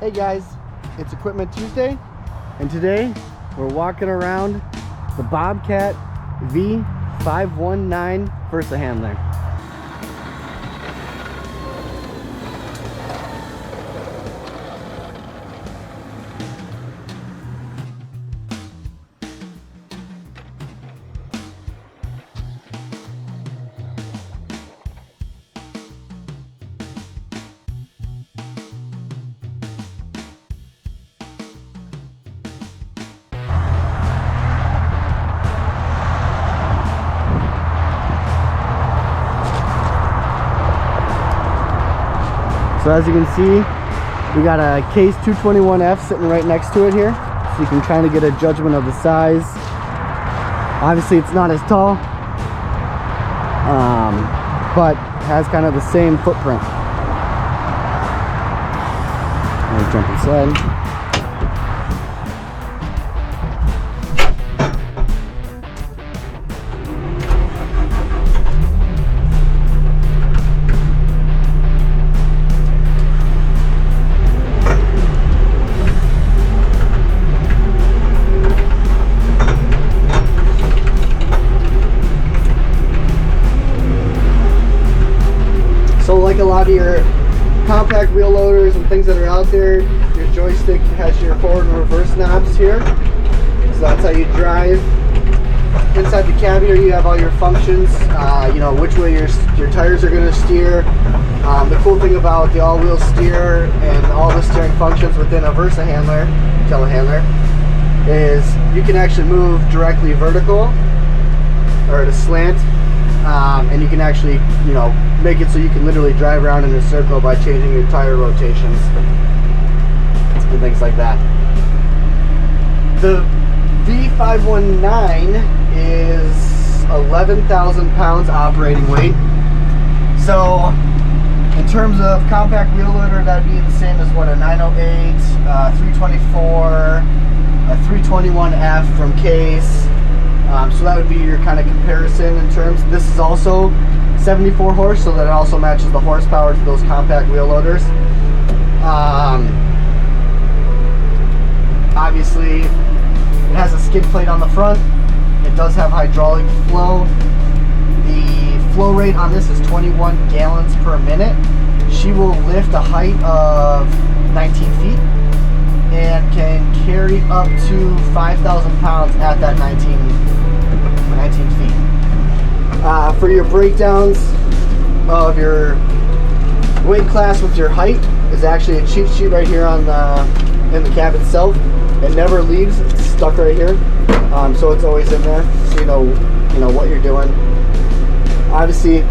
Hey guys, it's Equipment Tuesday, and today we're walking around the Bobcat V519 Versahandler. So as you can see, we got a Case 221F sitting right next to it here, so you can kind of get a judgment of the size. Obviously it's not as tall, but has kind of the same footprint. I'm gonna jump inside. So like a lot of your compact wheel loaders and things that are out there, your joystick has your forward and reverse knobs here. So that's how you drive. Inside the cab here you have all your functions, you know, which way your tires are going to steer. The cool thing about the all-wheel steer and all the steering functions within a Versahandler, telehandler, is you can actually move directly vertical or at a slant. And you can actually, you know, make it so you can literally drive around in a circle by changing your tire rotations and things like that. The V519 is 11,000 pounds operating weight. So in terms of compact wheel loader, that'd be the same as what, a 908, 324, a 321F from Case. So that would be your kind of comparison in terms. This is also 74 horse, so that it also matches the horsepower for those compact wheel loaders. Obviously, it has a skid plate on the front. It does have hydraulic flow. The flow rate on this is 21 gallons per minute. She will lift a height of 19 feet and can carry up to 5,000 pounds at that 19 feet. For your breakdowns of your weight class with your height is actually a cheat sheet right here on in the cab itself. It never leaves. It's stuck right here, so it's always in there, so you know what you're doing. Obviously,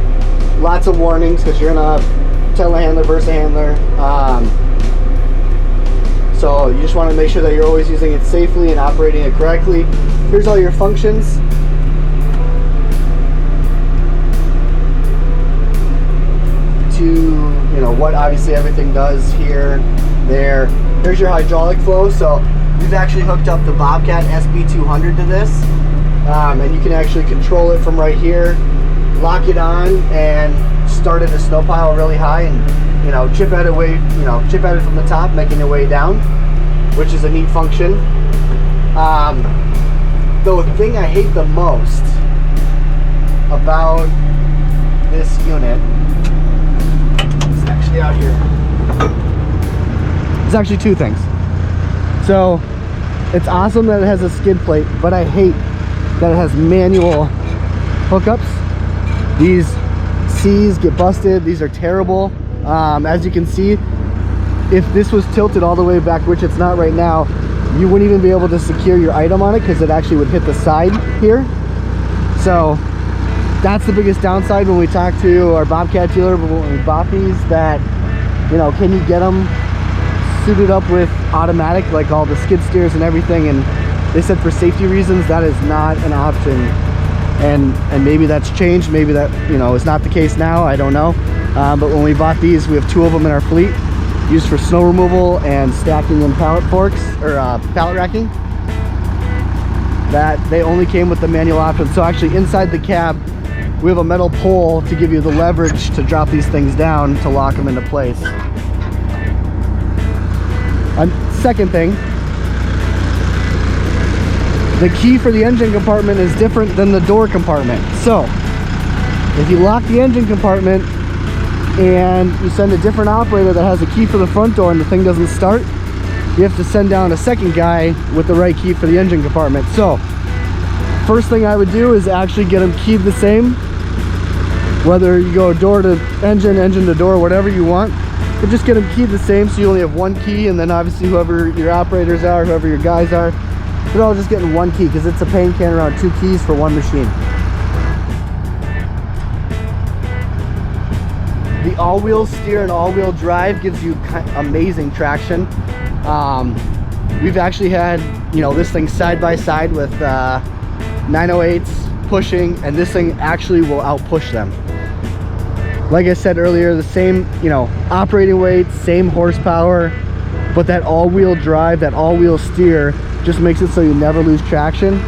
lots of warnings because you're in a telehandler, Versahandler. So you just want to make sure that you're always using it safely and operating it correctly. Here's all your functions. To, you know, what obviously everything does here, there. Here's your hydraulic flow. So we've actually hooked up the Bobcat SB200 to this, and you can actually control it from right here, lock it on, and start at a snow pile really high, and chip at it from the top, making your way down, which is a neat function. The thing I hate the most about this unit is actually out here. There's actually two things. So it's awesome that it has a skid plate, but I hate that it has manual hookups. These C's get busted. These are terrible. As you can see, if this was tilted all the way back, which it's not right now, you wouldn't even be able to secure your item on it because it actually would hit the side here. So that's the biggest downside when we talk to our Bobcat dealer when we bought these, that, can you get them suited up with automatic, like all the skid steers and everything? And they said for safety reasons that is not an option. And maybe that's changed, maybe that is not the case now, I don't know. But when we bought these, we have two of them in our fleet, used for snow removal and stacking in pallet forks, or pallet racking, that they only came with the manual option. So actually inside the cab we have a metal pole to give you the leverage to drop these things down to lock them into place. Second thing, the key for the engine compartment is different than the door compartment. So if you lock the engine compartment and you send a different operator that has a key for the front door and the thing doesn't start, you have to send down a second guy with the right key for the engine compartment. So first thing I would do is actually get them keyed the same, whether you go door to engine, engine to door, whatever you want, but just get them keyed the same so you only have one key, and then obviously whoever your operators are, whoever your guys are, they're all just getting one key, because it's a pain can around 2 keys for one machine. The all-wheel steer and all-wheel drive gives you amazing traction. We've actually had, you know, this thing side by side with 908s pushing, and this thing actually will outpush them. Like I said earlier, the same, you know, operating weight, same horsepower, but that all-wheel drive, that all-wheel steer just makes it so you never lose traction,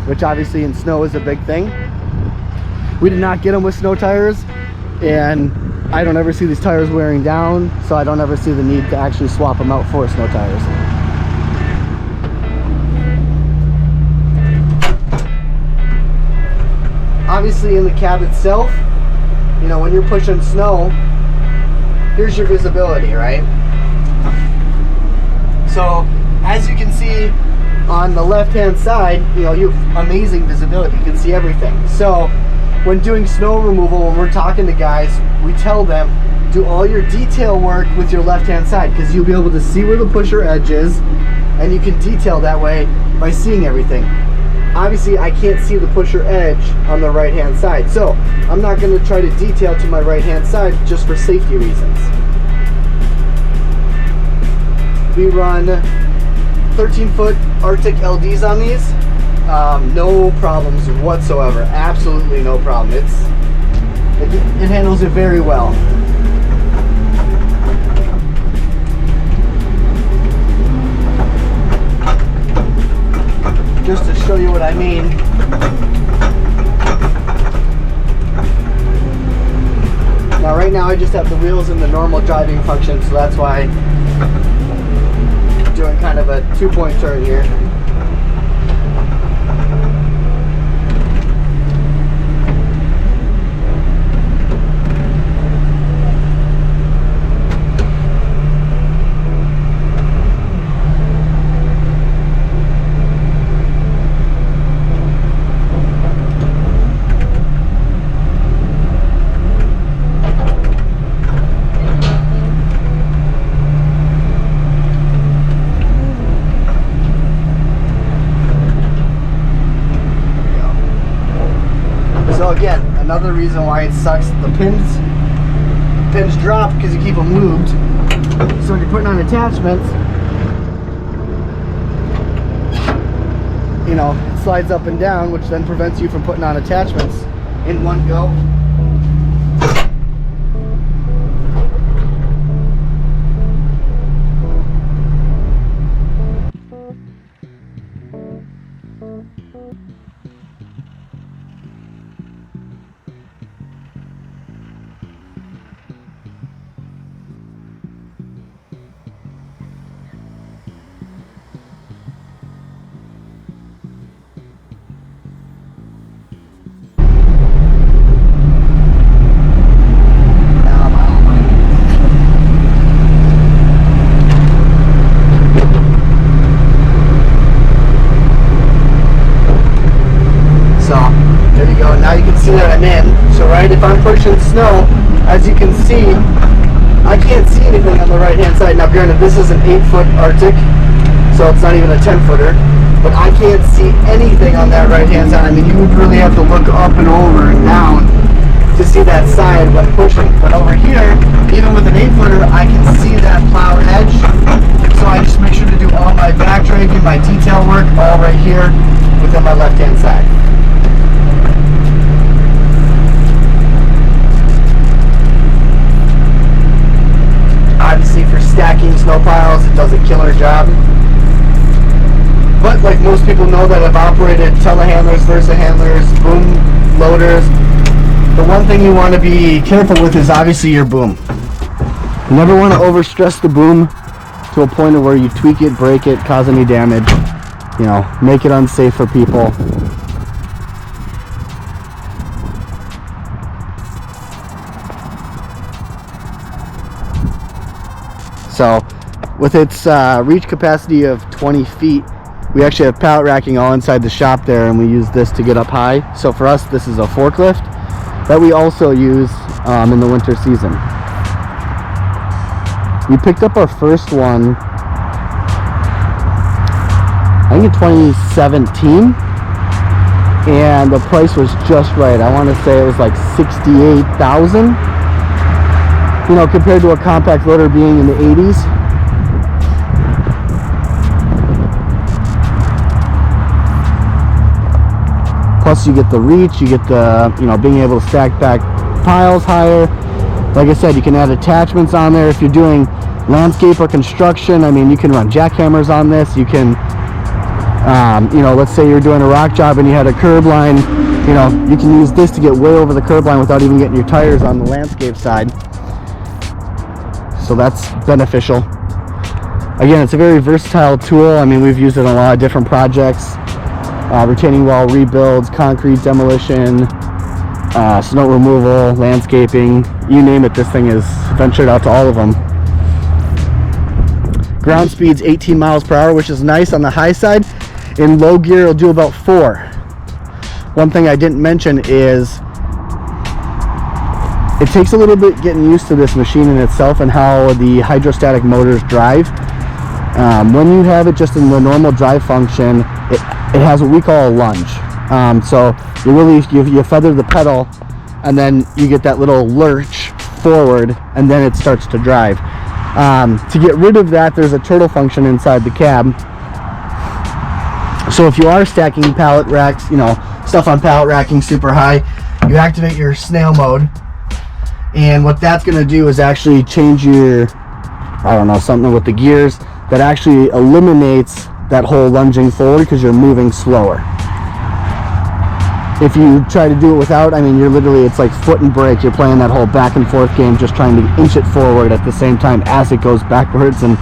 which obviously in snow is a big thing. We did not get them with snow tires, and I don't ever see these tires wearing down, so I don't ever see the need to actually swap them out for snow tires. Obviously in the cab itself, you know, when you're pushing snow, here's your visibility, right? So as you can see on the left hand side, you know, you have amazing visibility. You can see everything. So when doing snow removal, when we're talking to guys, we tell them, do all your detail work with your left hand side, because you'll be able to see where the pusher edge is, and you can detail that way by seeing everything. Obviously I can't see the pusher edge on the right hand side, so I'm not going to try to detail to my right hand side just for safety reasons. We run 13-foot Arctic LDs on these. No problems whatsoever, absolutely no problem. It handles it very well. Just to show you what I mean, now right now I just have the wheels in the normal driving function, so that's why I'm doing kind of a 2-point turn here. So again, another reason why it sucks, the pins drop because you keep them lubed. So when you're putting on attachments, you know, it slides up and down, which then prevents you from putting on attachments in one go. See that I'm in. So right, if I'm pushing snow, as you can see, I can't see anything on the right hand side. Now granted, this is an 8-foot Arctic, so it's not even a 10-footer, but I can't see anything on that right hand side. I mean, you would really have to look up and over and down to see that side when pushing. But over here, even with an 8-footer, I can see that plow edge. So I just make sure to do all my back dragging, my detail work, all right here within my left hand side. Obviously for stacking snow piles, it does a killer job. But like most people know that have operated telehandlers, Versahandlers, boom loaders, the one thing you want to be careful with is obviously your boom. You never want to overstress the boom. to a point of where you tweak it, break it, cause any damage, you know, make it unsafe for people. So with its reach capacity of 20 feet, we actually have pallet racking all inside the shop there, and we use this to get up high. So for us, this is a forklift that we also use in the winter season. We picked up our first one, I think in 2017, and the price was just right. I want to say it was like $68,000. You know, compared to a compact loader being in the 80s. Plus you get the reach, you get the, you know, being able to stack back piles higher. Like I said, you can add attachments on there if you're doing landscape or construction. I mean, you can run jackhammers on this. You can, you know, let's say you're doing a rock job and you had a curb line, you know, you can use this to get way over the curb line without even getting your tires on the landscape side. So that's beneficial. Again, it's a very versatile tool. I mean, we've used it in a lot of different projects. Retaining wall rebuilds, concrete demolition, snow removal, landscaping, you name it, this thing has ventured out to all of them. Ground speed's 18 miles per hour, which is nice on the high side. In low gear, it'll do about 4. One thing I didn't mention is it takes a little bit getting used to this machine in itself and how the hydrostatic motors drive. When you have it just in the normal drive function, it has what we call a lunge. So you feather the pedal, and then you get that little lurch forward, and then it starts to drive. To get rid of that, there's a turtle function inside the cab. So if you are stacking pallet racks, you know, stuff on pallet racking super high, you activate your snail mode. And what that's going to do is actually change your, I don't know, something with the gears that actually eliminates that whole lunging forward because you're moving slower. If you try to do it without, I mean, you're literally, it's like foot and brake. You're playing that whole back and forth game, just trying to inch it forward at the same time as it goes backwards, and